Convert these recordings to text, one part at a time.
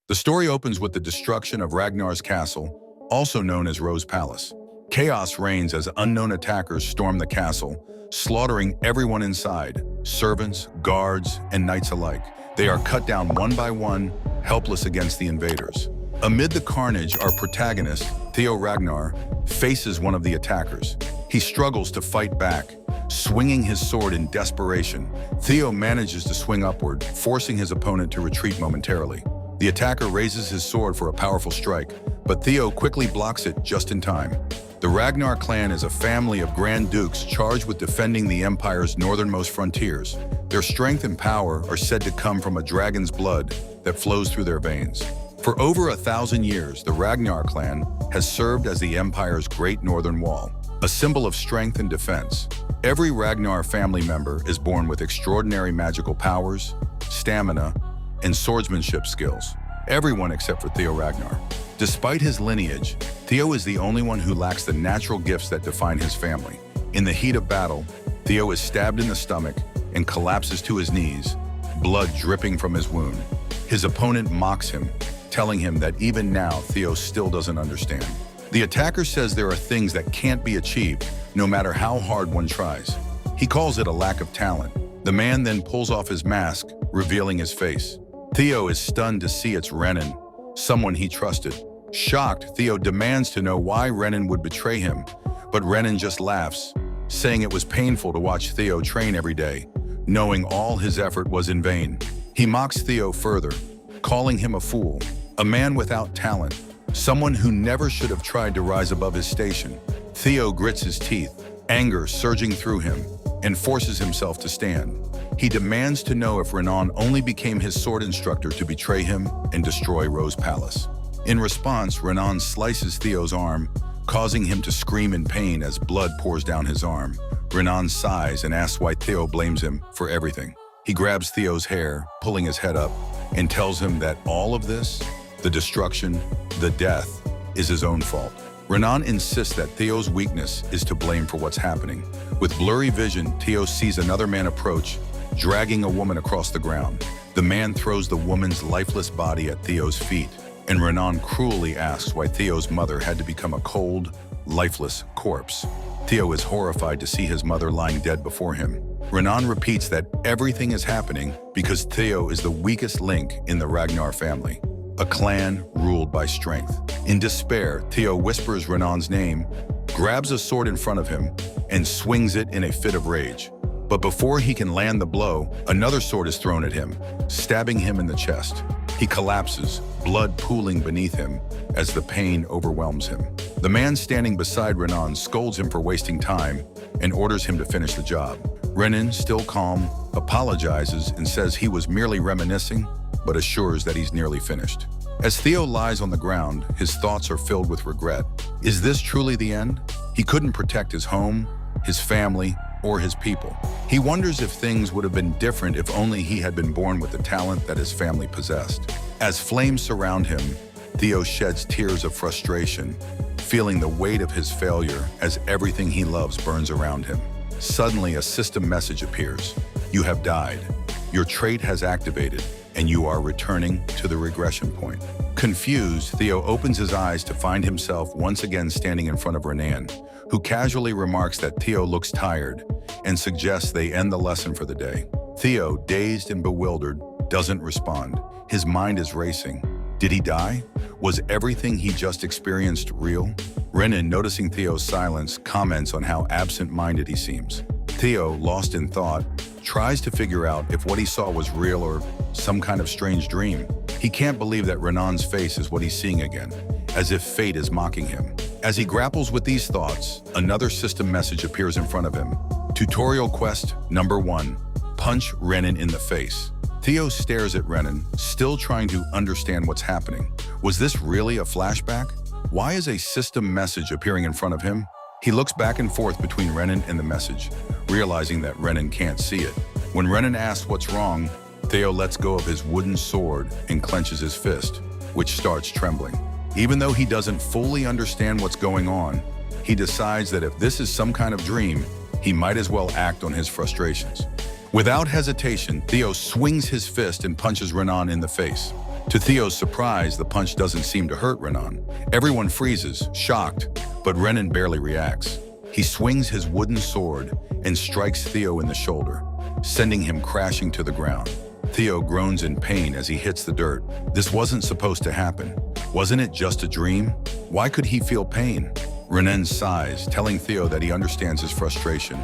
The story opens with the destruction of Ragnar's castle, also known as Rose Palace. Chaos reigns as unknown attackers storm the castle, slaughtering everyone inside, servants, guards, and knights alike. They are cut down one by one, helpless against the invaders. Amid the carnage, our protagonist, Theo Ragnar, faces one of the attackers. He struggles to fight back, swinging his sword in desperation. Theo manages to swing upward, forcing his opponent to retreat momentarily. The attacker raises his sword for a powerful strike, but Theo quickly blocks it just in time. The Ragnar clan is a family of Grand Dukes charged with defending the Empire's northernmost frontiers. Their strength and power are said to come from a dragon's blood that flows through their veins. For over 1,000 years, the Ragnar clan has served as the Empire's Great Northern Wall, a symbol of strength and defense. Every Ragnar family member is born with extraordinary magical powers, stamina, and swordsmanship skills. Everyone except for Theo Ragnar. Despite his lineage, Theo is the only one who lacks the natural gifts that define his family. In the heat of battle, Theo is stabbed in the stomach and collapses to his knees, blood dripping from his wound. His opponent mocks him, telling him that even now Theo still doesn't understand. The attacker says there are things that can't be achieved, no matter how hard one tries. He calls it a lack of talent. The man then pulls off his mask, revealing his face. Theo is stunned to see it's Renan, someone he trusted. Shocked, Theo demands to know why Renan would betray him, but Renan just laughs, saying it was painful to watch Theo train every day, knowing all his effort was in vain. He mocks Theo further, calling him a fool, a man without talent, someone who never should have tried to rise above his station. Theo grits his teeth, anger surging through him, and forces himself to stand. He demands to know if Renan only became his sword instructor to betray him and destroy Rose Palace. In response, Renan slices Theo's arm, causing him to scream in pain as blood pours down his arm. Renan sighs and asks why Theo blames him for everything. He grabs Theo's hair, pulling his head up, and tells him that all of this, the destruction, the death, is his own fault. Renan insists that Theo's weakness is to blame for what's happening. With blurry vision, Theo sees another man approach, dragging a woman across the ground. The man throws the woman's lifeless body at Theo's feet, and Renan cruelly asks why Theo's mother had to become a cold, lifeless corpse. Theo is horrified to see his mother lying dead before him. Renan repeats that everything is happening because Theo is the weakest link in the Ragnar family, a clan ruled by strength. In despair, Theo whispers Renan's name, grabs a sword in front of him, and swings it in a fit of rage. But before he can land the blow, another sword is thrown at him, stabbing him in the chest. He collapses, blood pooling beneath him as the pain overwhelms him. The man standing beside Renan scolds him for wasting time and orders him to finish the job. Renan, still calm, apologizes and says he was merely reminiscing, but assures that he's nearly finished. As Theo lies on the ground, his thoughts are filled with regret. Is this truly the end? He couldn't protect his home, his family, or his people. He wonders if things would have been different if only he had been born with the talent that his family possessed. As flames surround him, Theo sheds tears of frustration, feeling the weight of his failure as everything he loves burns around him. Suddenly, a system message appears. You have died. Your trait has activated, and you are returning to the regression point. Confused, Theo opens his eyes to find himself once again standing in front of Renan, who casually remarks that Theo looks tired and suggests they end the lesson for the day. Theo, dazed and bewildered, doesn't respond. His mind is racing. Did he die? Was everything he just experienced real? Renan, noticing Theo's silence, comments on how absent-minded he seems. Theo, lost in thought, tries to figure out if what he saw was real or some kind of strange dream. He can't believe that Renan's face is what he's seeing again, as if fate is mocking him. As he grapples with these thoughts, another system message appears in front of him. Tutorial quest number 1, punch Renan in the face. Theo stares at Renan, still trying to understand what's happening. Was this really a flashback? Why is a system message appearing in front of him? He looks back and forth between Renan and the message, realizing that Renan can't see it. When Renan asks what's wrong, Theo lets go of his wooden sword and clenches his fist, which starts trembling. Even though he doesn't fully understand what's going on, he decides that if this is some kind of dream, he might as well act on his frustrations. Without hesitation, Theo swings his fist and punches Renan in the face. To Theo's surprise, the punch doesn't seem to hurt Renan. Everyone freezes, shocked, but Renan barely reacts. He swings his wooden sword and strikes Theo in the shoulder, sending him crashing to the ground. Theo groans in pain as he hits the dirt. This wasn't supposed to happen. Wasn't it just a dream? Why could he feel pain? Renan sighs, telling Theo that he understands his frustration,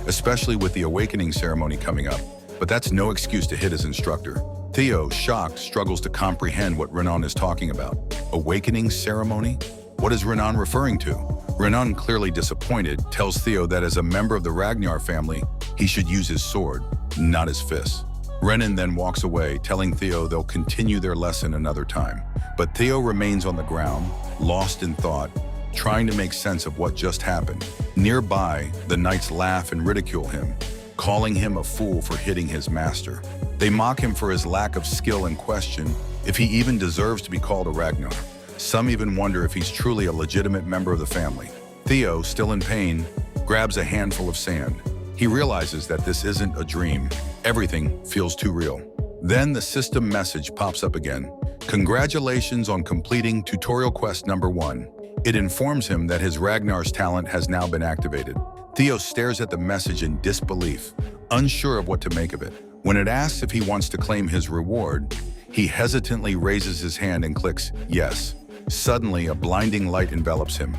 especially with the awakening ceremony coming up. But that's no excuse to hit his instructor. Theo, shocked, struggles to comprehend what Renan is talking about. Awakening ceremony? What is Renan referring to? Renan, clearly disappointed, tells Theo that as a member of the Ragnar family, he should use his sword, not his fists. Renan then walks away, telling Theo they'll continue their lesson another time. But Theo remains on the ground, lost in thought, trying to make sense of what just happened. Nearby, the knights laugh and ridicule him, calling him a fool for hitting his master. They mock him for his lack of skill and question if he even deserves to be called a Ragnar. Some even wonder if he's truly a legitimate member of the family. Theo, still in pain, grabs a handful of sand. He realizes that this isn't a dream. Everything feels too real. Then the system message pops up again. Congratulations on completing tutorial quest number 1. It informs him that his Ragnar's talent has now been activated. Theo stares at the message in disbelief, unsure of what to make of it. When it asks if he wants to claim his reward, he hesitantly raises his hand and clicks yes. Suddenly, a blinding light envelops him,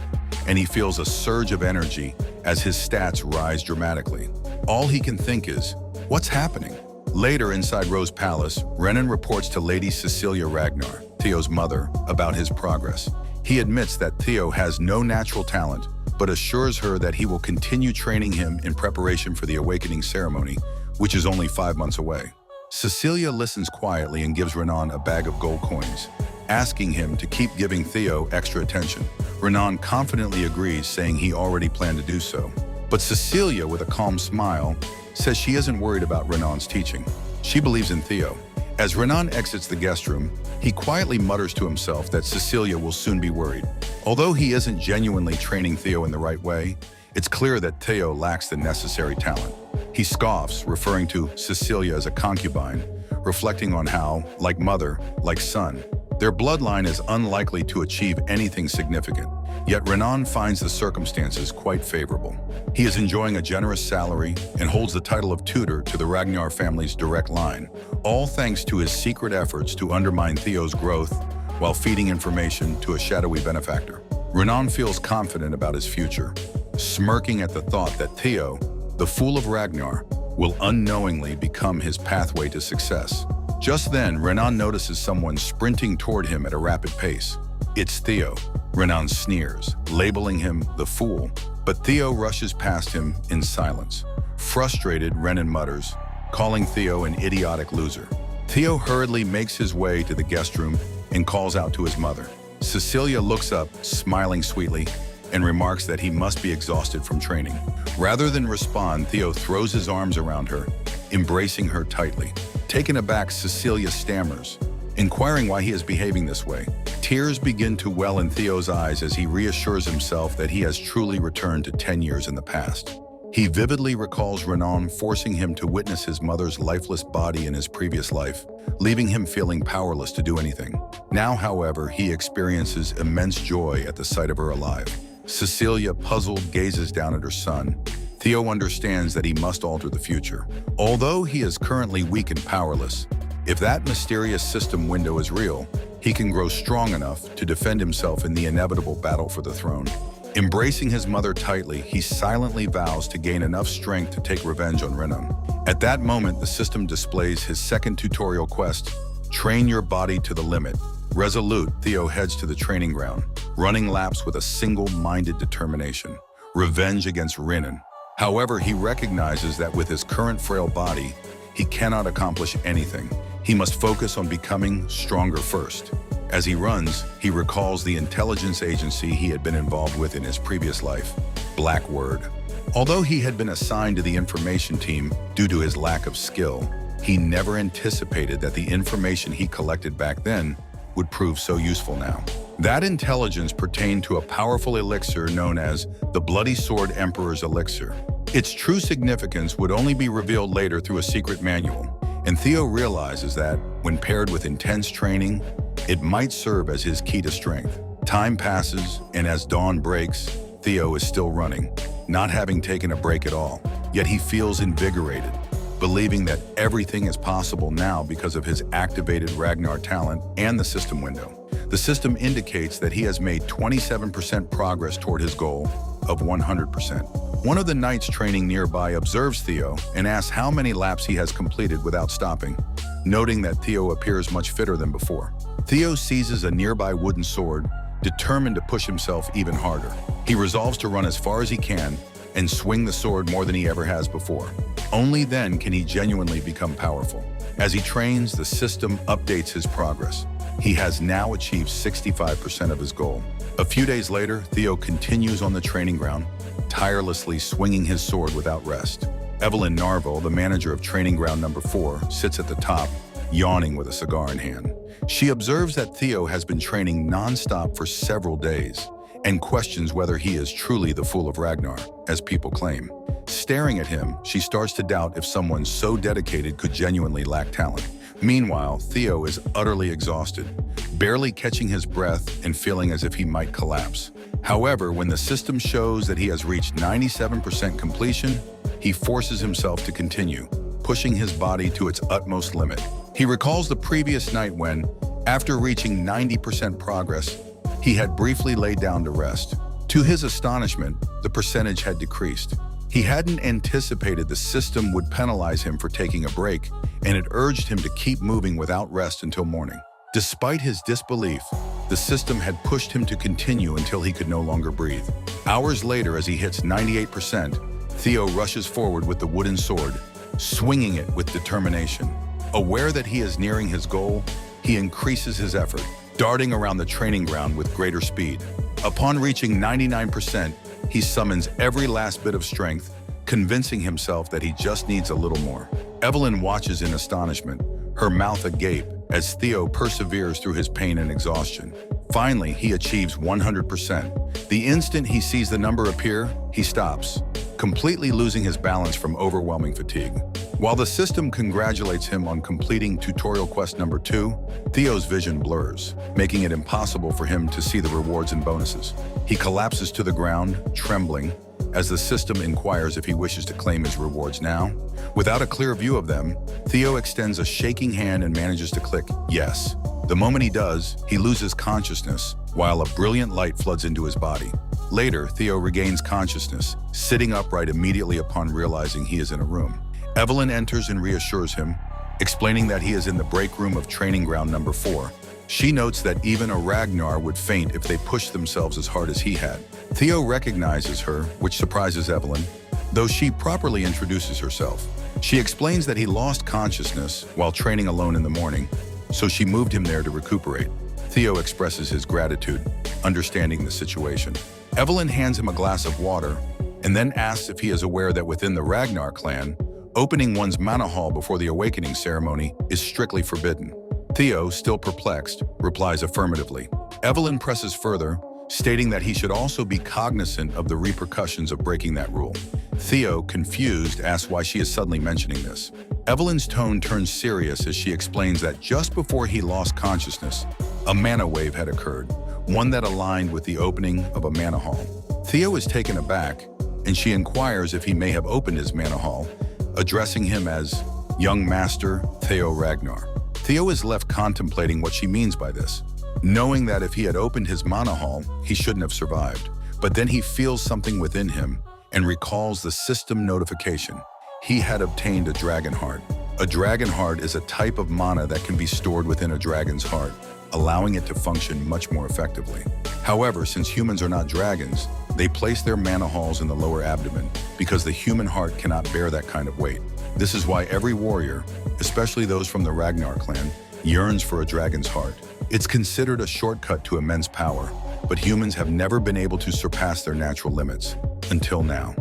and he feels a surge of energy as his stats rise dramatically. All he can think is, what's happening? Later, inside Rose Palace, Renan reports to Lady Cecilia Ragnar, Theo's mother, about his progress. He admits that Theo has no natural talent, but assures her that he will continue training him in preparation for the awakening ceremony, which is only 5 months away. Cecilia listens quietly and gives Renan a bag of gold coins, asking him to keep giving Theo extra attention. Renan confidently agrees, saying he already planned to do so. But Cecilia, with a calm smile, says she isn't worried about Renan's teaching. She believes in Theo. As Renan exits the guest room, he quietly mutters to himself that Cecilia will soon be worried. Although he isn't genuinely training Theo in the right way, it's clear that Theo lacks the necessary talent. He scoffs, referring to Cecilia as a concubine, reflecting on how, like mother, like son, their bloodline is unlikely to achieve anything significant. Yet Renan finds the circumstances quite favorable. He is enjoying a generous salary and holds the title of tutor to the Ragnar family's direct line, all thanks to his secret efforts to undermine Theo's growth while feeding information to a shadowy benefactor. Renan feels confident about his future, smirking at the thought that Theo, the Fool of Ragnar, will unknowingly become his pathway to success. Just then, Renan notices someone sprinting toward him at a rapid pace. It's Theo. Renan sneers, labeling him the Fool, but Theo rushes past him in silence. Frustrated, Renan mutters, calling Theo an idiotic loser. Theo hurriedly makes his way to the guest room and calls out to his mother. Cecilia looks up, smiling sweetly, and remarks that he must be exhausted from training. Rather than respond, Theo throws his arms around her, embracing her tightly. Taken aback, Cecilia stammers, inquiring why he is behaving this way. Tears begin to well in Theo's eyes as he reassures himself that he has truly returned to 10 years in the past. He vividly recalls Renan forcing him to witness his mother's lifeless body in his previous life, leaving him feeling powerless to do anything. Now, however, he experiences immense joy at the sight of her alive. Cecilia, puzzled, gazes down at her son. Theo understands that he must alter the future. Although he is currently weak and powerless, if that mysterious system window is real, he can grow strong enough to defend himself in the inevitable battle for the throne. Embracing his mother tightly, he silently vows to gain enough strength to take revenge on Renan. At that moment, the system displays his second tutorial quest, Train Your Body to the Limit. Resolute, Theo heads to the training ground, running laps with a single-minded determination. Revenge against Renan. However, he recognizes that with his current frail body, he cannot accomplish anything. He must focus on becoming stronger first. As he runs, he recalls the intelligence agency he had been involved with in his previous life, Blackword. Although he had been assigned to the information team due to his lack of skill, he never anticipated that the information he collected back then would prove so useful now. That intelligence pertained to a powerful elixir known as the Bloody Sword Emperor's Elixir. Its true significance would only be revealed later through a secret manual. And Theo realizes that, when paired with intense training, it might serve as his key to strength. Time passes, and as dawn breaks, Theo is still running, not having taken a break at all. Yet he feels invigorated, believing that everything is possible now because of his activated Ragnar talent and the system window. The system indicates that he has made 27% progress toward his goal of 100%. One of the knights training nearby observes Theo and asks how many laps he has completed without stopping, noting that Theo appears much fitter than before. Theo seizes a nearby wooden sword, determined to push himself even harder. He resolves to run as far as he can and swing the sword more than he ever has before. Only then can he genuinely become powerful. As he trains, the system updates his progress. He has now achieved 65% of his goal. A few days later, Theo continues on the training ground, tirelessly swinging his sword without rest. Evelyn Narvel, the manager of training ground number 4, sits at the top, yawning with a cigar in hand. She observes that Theo has been training non-stop for several days and questions whether he is truly the Fool of Ragnar, as people claim. Staring at him, she starts to doubt if someone so dedicated could genuinely lack talent. Meanwhile, Theo is utterly exhausted, barely catching his breath and feeling as if he might collapse. However, when the system shows that he has reached 97% completion, he forces himself to continue, pushing his body to its utmost limit. He recalls the previous night when, after reaching 90% progress, he had briefly laid down to rest. To his astonishment, the percentage had decreased. He hadn't anticipated the system would penalize him for taking a break, and it urged him to keep moving without rest until morning. Despite his disbelief, the system had pushed him to continue until he could no longer breathe. Hours later, as he hits 98%, Theo rushes forward with the wooden sword, swinging it with determination. Aware that he is nearing his goal, he increases his effort, darting around the training ground with greater speed. Upon reaching 99%, he summons every last bit of strength, convincing himself that he just needs a little more. Evelyn watches in astonishment, her mouth agape, as Theo perseveres through his pain and exhaustion. Finally, he achieves 100%. The instant he sees the number appear, he stops, completely losing his balance from overwhelming fatigue. While the system congratulates him on completing tutorial quest number 2, Theo's vision blurs, making it impossible for him to see the rewards and bonuses. He collapses to the ground, trembling, as the system inquires if he wishes to claim his rewards now. Without a clear view of them, Theo extends a shaking hand and manages to click yes. The moment he does, he loses consciousness, while a brilliant light floods into his body. Later, Theo regains consciousness, sitting upright immediately upon realizing he is in a room. Evelyn enters and reassures him, explaining that he is in the break room of training ground number 4. She notes that even a Ragnar would faint if they pushed themselves as hard as he had. Theo recognizes her, which surprises Evelyn, though she properly introduces herself. She explains that he lost consciousness while training alone in the morning, so she moved him there to recuperate. Theo expresses his gratitude, understanding the situation. Evelyn hands him a glass of water and then asks if he is aware that within the Ragnar clan, opening one's mana hall before the awakening ceremony is strictly forbidden. Theo, still perplexed, replies affirmatively. Evelyn presses further, stating that he should also be cognizant of the repercussions of breaking that rule. Theo, confused, asks why she is suddenly mentioning this. Evelyn's tone turns serious as she explains that just before he lost consciousness, a mana wave had occurred, one that aligned with the opening of a mana hall. Theo is taken aback, and she inquires if he may have opened his mana hall, addressing him as Young Master Theo Ragnar. Theo is left contemplating what she means by this, knowing that if he had opened his mana hall, he shouldn't have survived. But then he feels something within him and recalls the system notification. He had obtained a dragon heart. A dragon heart is a type of mana that can be stored within a dragon's heart, allowing it to function much more effectively. However, since humans are not dragons, they place their mana halls in the lower abdomen because the human heart cannot bear that kind of weight. This is why every warrior, especially those from the Ragnar clan, yearns for a dragon's heart. It's considered a shortcut to immense power, but humans have never been able to surpass their natural limits, until now.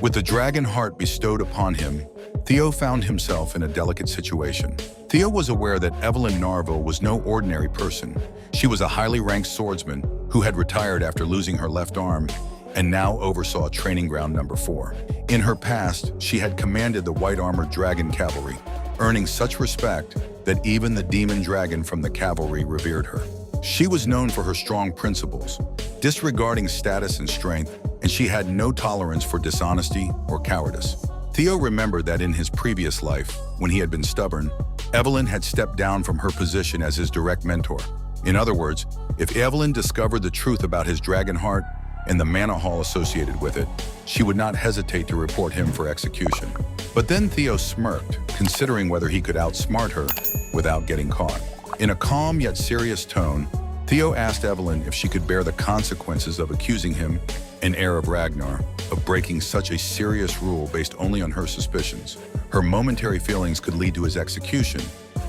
With the dragon heart bestowed upon him, Theo found himself in a delicate situation. Theo was aware that Evelyn Narvel was no ordinary person. She was a highly ranked swordsman who had retired after losing her left arm and now oversaw training ground number 4. In her past, she had commanded the white-armored dragon cavalry, earning such respect that even the demon dragon from the cavalry revered her. She was known for her strong principles, disregarding status and strength, and she had no tolerance for dishonesty or cowardice. Theo remembered that in his previous life, when he had been stubborn, Evelyn had stepped down from her position as his direct mentor. In other words, if Evelyn discovered the truth about his dragon heart and the mana hall associated with it, she would not hesitate to report him for execution. But then Theo smirked, considering whether he could outsmart her without getting caught. In a calm yet serious tone, Theo asked Evelyn if she could bear the consequences of accusing him, an heir of Ragnar, of breaking such a serious rule based only on her suspicions. Her momentary feelings could lead to his execution,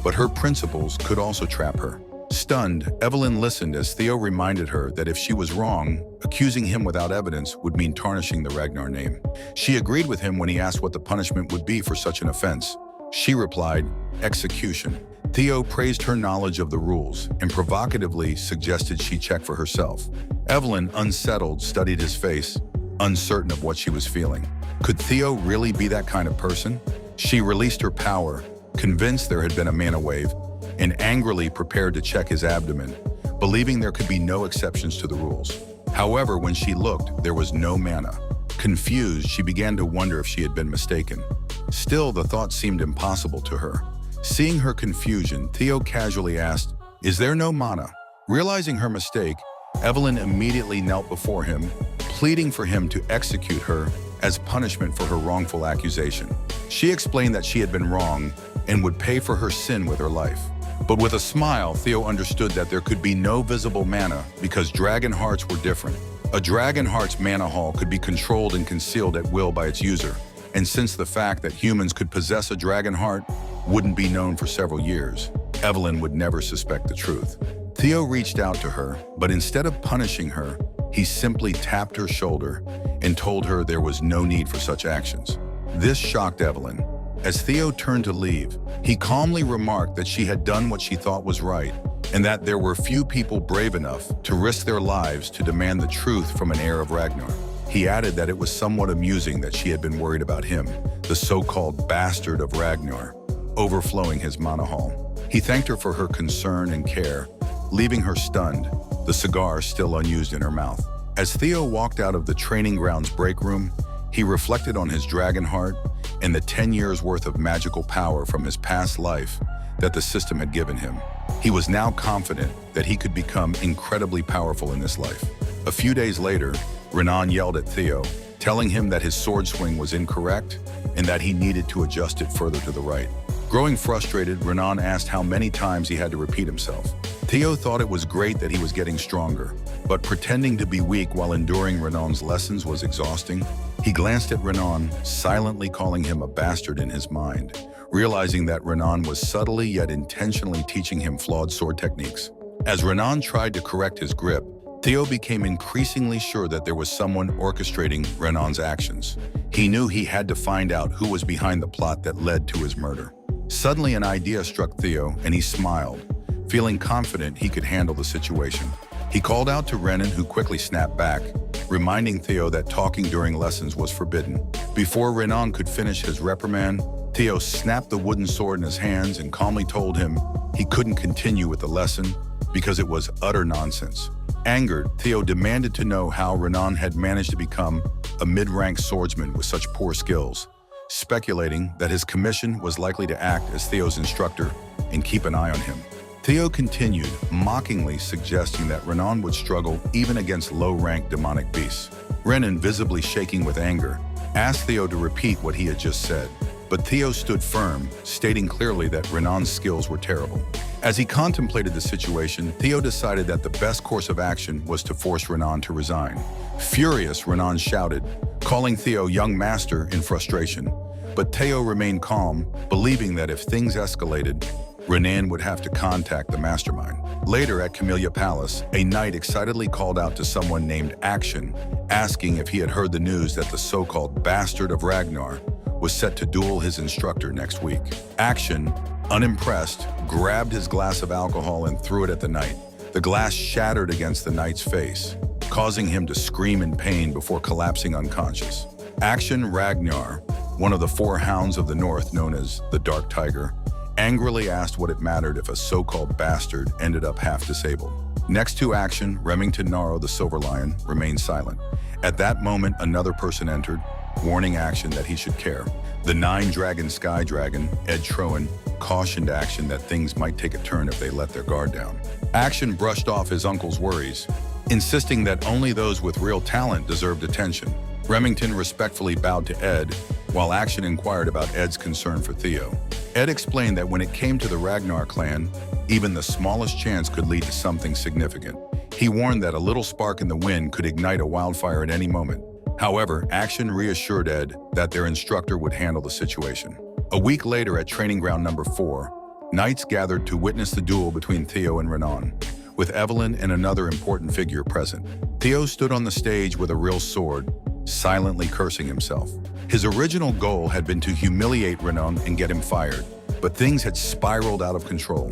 but her principles could also trap her. Stunned, Evelyn listened as Theo reminded her that if she was wrong, accusing him without evidence would mean tarnishing the Ragnar name. She agreed with him when he asked what the punishment would be for such an offense. She replied, execution. Theo praised her knowledge of the rules and provocatively suggested she check for herself. Evelyn, unsettled, studied his face, uncertain of what she was feeling. Could Theo really be that kind of person? She released her power, convinced there had been a mana wave, and angrily prepared to check his abdomen, believing there could be no exceptions to the rules. However, when she looked, there was no mana. Confused, she began to wonder if she had been mistaken. Still, the thought seemed impossible to her. Seeing her confusion, Theo casually asked, "Is there no mana?" Realizing her mistake, Evelyn immediately knelt before him, pleading for him to execute her as punishment for her wrongful accusation. She explained that she had been wrong and would pay for her sin with her life. But with a smile, Theo understood that there could be no visible mana because dragon hearts were different. A dragon heart's mana hall could be controlled and concealed at will by its user, and since the fact that humans could possess a dragon heart wouldn't be known for several years, Evelyn would never suspect the truth. Theo reached out to her, but instead of punishing her, he simply tapped her shoulder and told her there was no need for such actions. This shocked Evelyn. As Theo turned to leave, he calmly remarked that she had done what she thought was right, and that there were few people brave enough to risk their lives to demand the truth from an heir of Ragnar. He added that it was somewhat amusing that she had been worried about him, the so-called bastard of Ragnar, overflowing his mana hall. He thanked her for her concern and care, leaving her stunned, the cigar still unused in her mouth. As Theo walked out of the training grounds break room, he reflected on his dragon heart and the 10 years worth of magical power from his past life that the system had given him. He was now confident that he could become incredibly powerful in this life. A few days later, Renan yelled at Theo, telling him that his sword swing was incorrect and that he needed to adjust it further to the right. Growing frustrated, Renan asked how many times he had to repeat himself. Theo thought it was great that he was getting stronger, but pretending to be weak while enduring Renan's lessons was exhausting. He glanced at Renan, silently calling him a bastard in his mind, realizing that Renan was subtly yet intentionally teaching him flawed sword techniques. As Renan tried to correct his grip, Theo became increasingly sure that there was someone orchestrating Renan's actions. He knew he had to find out who was behind the plot that led to his murder. Suddenly, an idea struck Theo, and he smiled, feeling confident he could handle the situation. He called out to Renan, who quickly snapped back, reminding Theo that talking during lessons was forbidden. Before Renan could finish his reprimand, Theo snapped the wooden sword in his hands and calmly told him he couldn't continue with the lesson because it was utter nonsense. Angered, Theo demanded to know how Renan had managed to become a mid-rank swordsman with such poor skills, speculating that his commission was likely to act as Theo's instructor and keep an eye on him. Theo continued, mockingly suggesting that Renan would struggle even against low-rank demonic beasts. Renan, visibly shaking with anger, asked Theo to repeat what he had just said, but Theo stood firm, stating clearly that Renan's skills were terrible. As he contemplated the situation, Theo decided that the best course of action was to force Renan to resign. Furious, Renan shouted, calling Theo young master in frustration. But Theo remained calm, believing that if things escalated, Renan would have to contact the mastermind. Later at Camellia Palace, a knight excitedly called out to someone named Action, asking if he had heard the news that the so-called bastard of Ragnar was set to duel his instructor next week. Action, unimpressed, grabbed his glass of alcohol and threw it at the knight. The glass shattered against the knight's face, causing him to scream in pain before collapsing unconscious. Action Ragnar, one of the four hounds of the north known as the Dark Tiger, angrily asked what it mattered if a so-called bastard ended up half disabled. Next to Action, Remington Naro, the Silver Lion, remained silent. At that moment, another person entered, warning Action that he should care. The Nine-Dragon Sky Dragon, Ed Troen, cautioned Action that things might take a turn if they let their guard down. Action brushed off his uncle's worries, insisting that only those with real talent deserved attention. Remington respectfully bowed to Ed, while Action inquired about Ed's concern for Theo. Ed explained that when it came to the Ragnar clan, even the smallest chance could lead to something significant. He warned that a little spark in the wind could ignite a wildfire at any moment. However, Action reassured Ed that their instructor would handle the situation. A week later at training ground number 4, knights gathered to witness the duel between Theo and Renan, with Evelyn and another important figure present. Theo stood on the stage with a real sword, silently cursing himself. His original goal had been to humiliate Renan and get him fired, but things had spiraled out of control.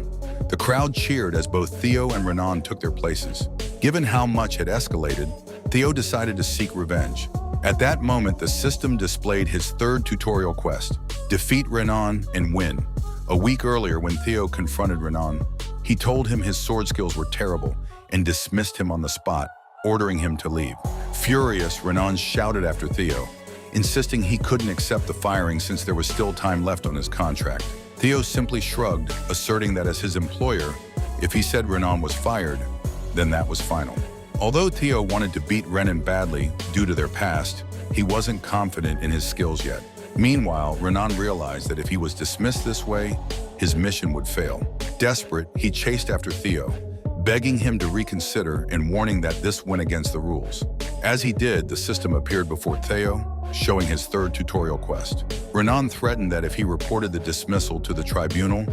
The crowd cheered as both Theo and Renan took their places. Given how much had escalated, Theo decided to seek revenge. At that moment, the system displayed his third tutorial quest: defeat Renan and win. A week earlier, when Theo confronted Renan, he told him his sword skills were terrible and dismissed him on the spot, ordering him to leave. Furious, Renan shouted after Theo, insisting he couldn't accept the firing since there was still time left on his contract. Theo simply shrugged, asserting that as his employer, if he said Renan was fired, then that was final. Although Theo wanted to beat Renan badly due to their past, he wasn't confident in his skills yet. Meanwhile, Renan realized that if he was dismissed this way, his mission would fail. Desperate, he chased after Theo, begging him to reconsider and warning that this went against the rules. As he did, the system appeared before Theo, showing his third tutorial quest. Renan threatened that if he reported the dismissal to the tribunal,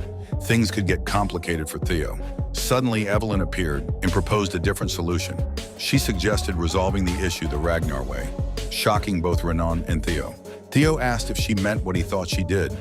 things could get complicated for Theo. Suddenly, Evelyn appeared and proposed a different solution. She suggested resolving the issue the Ragnar way, shocking both Renan and Theo. Theo asked if she meant what he thought she did,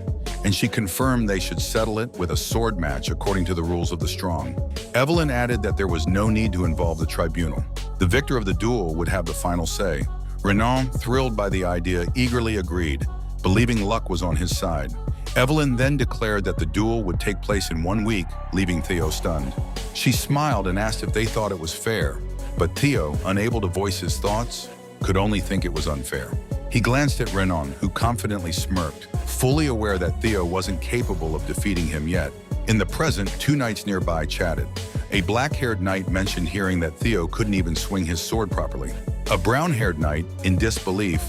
and she confirmed they should settle it with a sword match according to the rules of the strong. Evelyn added that there was no need to involve the tribunal. The victor of the duel would have the final say. Renan, thrilled by the idea, eagerly agreed, believing luck was on his side. Evelyn then declared that the duel would take place in 1 week, leaving Theo stunned. She smiled and asked if they thought it was fair, but Theo, unable to voice his thoughts, could only think it was unfair. He glanced at Renan, who confidently smirked, fully aware that Theo wasn't capable of defeating him yet. In the present, 2 knights nearby chatted. A black-haired knight mentioned hearing that Theo couldn't even swing his sword properly. A brown-haired knight, in disbelief,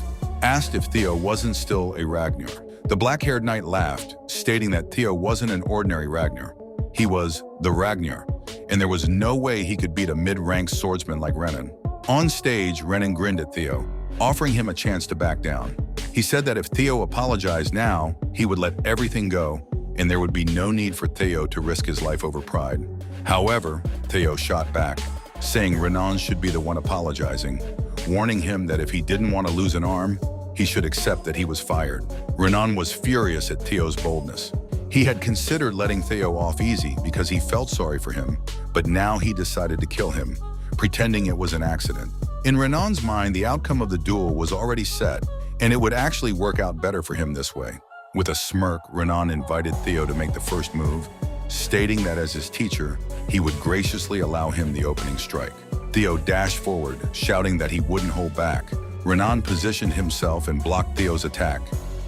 asked if Theo wasn't still a Ragnar. The black-haired knight laughed, stating that Theo wasn't an ordinary Ragnar. He was the Ragnar, and there was no way he could beat a mid-ranked swordsman like Renan. On stage, Renan grinned at Theo, offering him a chance to back down. He said that if Theo apologized now, he would let everything go, and there would be no need for Theo to risk his life over pride. However, Theo shot back, saying Renan should be the one apologizing, warning him that if he didn't want to lose an arm, he should accept that he was fired. Renan was furious at Theo's boldness. He had considered letting Theo off easy because he felt sorry for him, but now he decided to kill him, pretending it was an accident. In Renan's mind, the outcome of the duel was already set, and it would actually work out better for him this way. With a smirk, Renan invited Theo to make the first move, stating that as his teacher, he would graciously allow him the opening strike. Theo dashed forward, shouting that he wouldn't hold back. Renan positioned himself and blocked Theo's attack,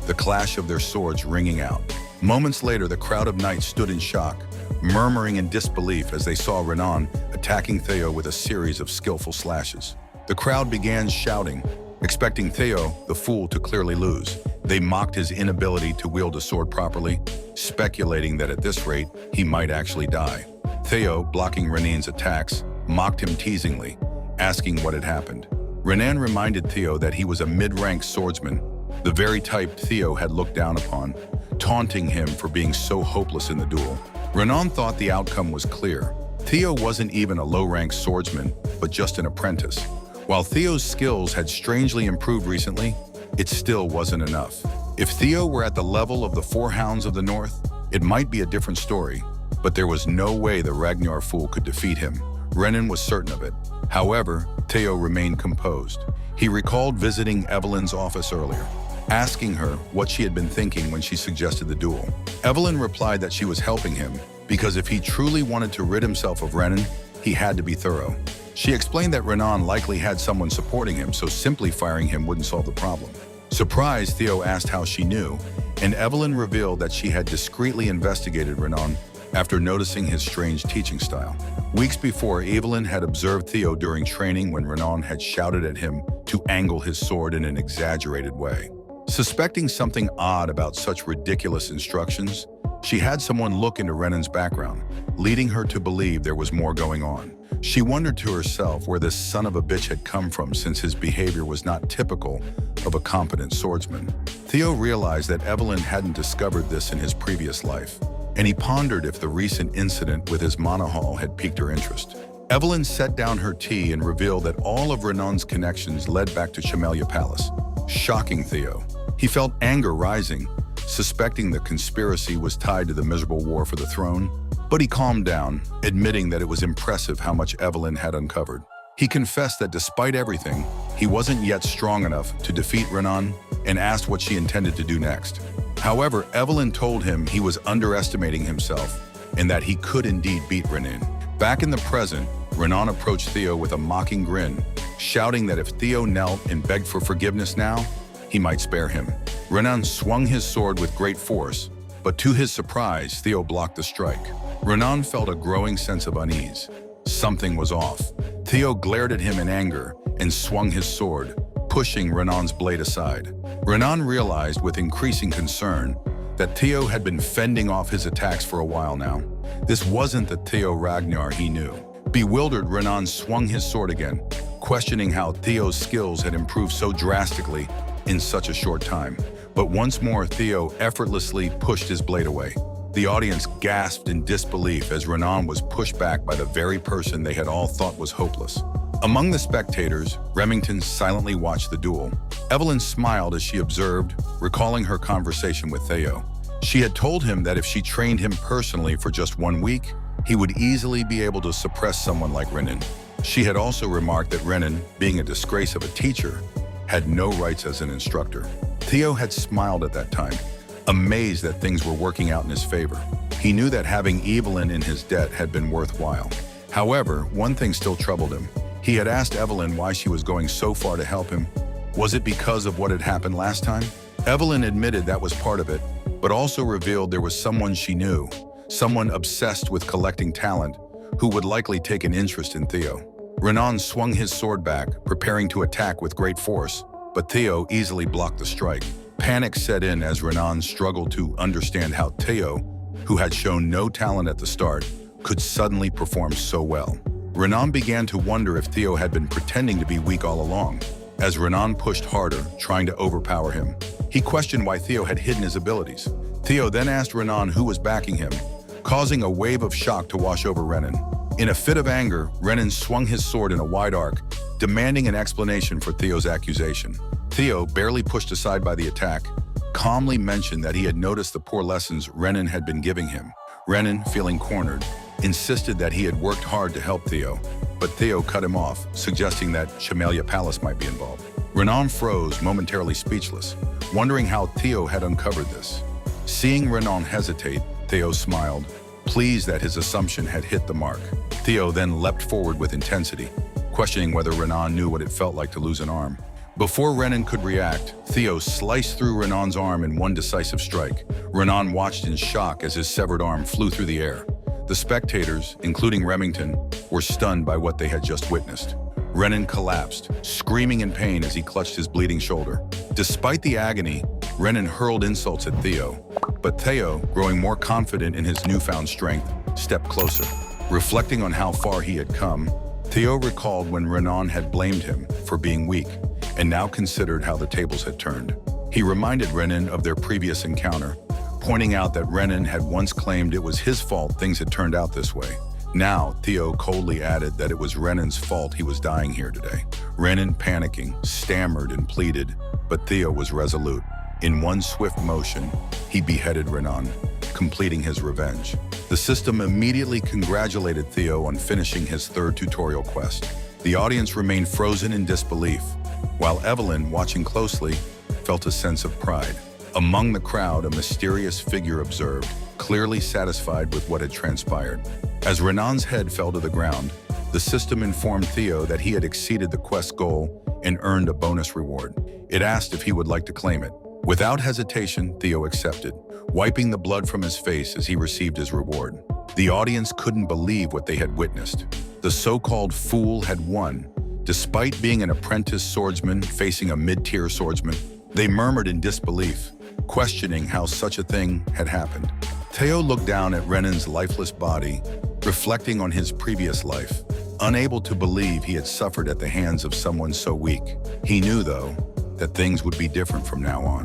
the clash of their swords ringing out. Moments later, the crowd of knights stood in shock, murmuring in disbelief as they saw Renan attacking Theo with a series of skillful slashes. The crowd began shouting, expecting Theo, the fool, to clearly lose. They mocked his inability to wield a sword properly, speculating that at this rate, he might actually die. Theo, blocking Renan's attacks, mocked him teasingly, asking what had happened. Renan reminded Theo that he was a mid-ranked swordsman, the very type Theo had looked down upon, taunting him for being so hopeless in the duel. Renan thought the outcome was clear. Theo wasn't even a low-ranked swordsman, but just an apprentice. While Theo's skills had strangely improved recently, it still wasn't enough. If Theo were at the level of the 4 hounds of the north, it might be a different story, but there was no way the Ragnar fool could defeat him. Renan was certain of it. However, Theo remained composed. He recalled visiting Evelyn's office earlier. asking her what she had been thinking when she suggested the duel. Evelyn replied that she was helping him because if he truly wanted to rid himself of Renan, he had to be thorough. She explained that Renan likely had someone supporting him, so simply firing him wouldn't solve the problem. Surprised, Theo asked how she knew, and Evelyn revealed that she had discreetly investigated Renan after noticing his strange teaching style. Weeks before, Evelyn had observed Theo during training when Renan had shouted at him to angle his sword in an exaggerated way. Suspecting something odd about such ridiculous instructions, she had someone look into Renan's background, leading her to believe there was more going on. She wondered to herself where this son of a bitch had come from, since his behavior was not typical of a competent swordsman. Theo realized that Evelyn hadn't discovered this in his previous life, and he pondered if the recent incident with his Manhwa had piqued her interest. Evelyn set down her tea and revealed that all of Renan's connections led back to Camellia Palace, shocking Theo. He felt anger rising, suspecting the conspiracy was tied to the miserable war for the throne, but he calmed down, admitting that it was impressive how much Evelyn had uncovered. He confessed that despite everything, he wasn't yet strong enough to defeat Renan and asked what she intended to do next. However, Evelyn told him he was underestimating himself and that he could indeed beat Renan. Back in the present, Renan approached Theo with a mocking grin, shouting that if Theo knelt and begged for forgiveness now, he might spare him. Renan swung his sword with great force, but to his surprise, Theo blocked the strike. Renan felt a growing sense of unease. Something was off. Theo glared at him in anger and swung his sword, pushing Renan's blade aside. Renan realized with increasing concern that Theo had been fending off his attacks for a while now. This wasn't the Theo Ragnar he knew. Bewildered, Renan swung his sword again, questioning how Theo's skills had improved so drastically in such a short time. But once more, Theo effortlessly pushed his blade away. The audience gasped in disbelief as Renan was pushed back by the very person they had all thought was hopeless. Among the spectators, Remington silently watched the duel. Evelyn smiled as she observed, recalling her conversation with Theo. She had told him that if she trained him personally for just 1 week, he would easily be able to suppress someone like Renan. She had also remarked that Renan, being a disgrace of a teacher, had no rights as an instructor. Theo had smiled at that time, amazed that things were working out in his favor. He knew that having Evelyn in his debt had been worthwhile. However, one thing still troubled him. He had asked Evelyn why she was going so far to help him. Was it because of what had happened last time? Evelyn admitted that was part of it, but also revealed there was someone she knew, someone obsessed with collecting talent, who would likely take an interest in Theo. Renan swung his sword back, preparing to attack with great force, but Theo easily blocked the strike. Panic set in as Renan struggled to understand how Theo, who had shown no talent at the start, could suddenly perform so well. Renan began to wonder if Theo had been pretending to be weak all along. As Renan pushed harder, trying to overpower him, he questioned why Theo had hidden his abilities. Theo then asked Renan who was backing him, causing a wave of shock to wash over Renan. In a fit of anger, Renan swung his sword in a wide arc, demanding an explanation for Theo's accusation. Theo, barely pushed aside by the attack, calmly mentioned that he had noticed the poor lessons Renan had been giving him. Renan, feeling cornered, insisted that he had worked hard to help Theo, but Theo cut him off, suggesting that Camellia Palace might be involved. Renan froze, momentarily speechless, wondering how Theo had uncovered this. Seeing Renan hesitate, Theo smiled, pleased that his assumption had hit the mark. Theo then leapt forward with intensity, questioning whether Renan knew what it felt like to lose an arm. Before Renan could react, Theo sliced through Renan's arm in one decisive strike. Renan watched in shock as his severed arm flew through the air. The spectators, including Remington, were stunned by what they had just witnessed. Renan collapsed, screaming in pain as he clutched his bleeding shoulder. Despite the agony, Renan hurled insults at Theo, but Theo, growing more confident in his newfound strength, stepped closer. Reflecting on how far he had come, Theo recalled when Renan had blamed him for being weak, and now considered how the tables had turned. He reminded Renan of their previous encounter, pointing out that Renan had once claimed it was his fault things had turned out this way. Now, Theo coldly added that it was Renan's fault he was dying here today. Renan, panicking, stammered and pleaded, but Theo was resolute. In one swift motion, he beheaded Renan, completing his revenge. The system immediately congratulated Theo on finishing his third tutorial quest. The audience remained frozen in disbelief, while Evelyn, watching closely, felt a sense of pride. Among the crowd, a mysterious figure observed, clearly satisfied with what had transpired. As Renan's head fell to the ground, the system informed Theo that he had exceeded the quest goal and earned a bonus reward. It asked if he would like to claim it. Without hesitation, Theo accepted, wiping the blood from his face as he received his reward. The audience couldn't believe what they had witnessed. The so-called fool had won. Despite being an apprentice swordsman facing a mid-tier swordsman, they murmured in disbelief, questioning how such a thing had happened. Theo looked down at Renan's lifeless body, reflecting on his previous life, unable to believe he had suffered at the hands of someone so weak. He knew, though, that things would be different from now on.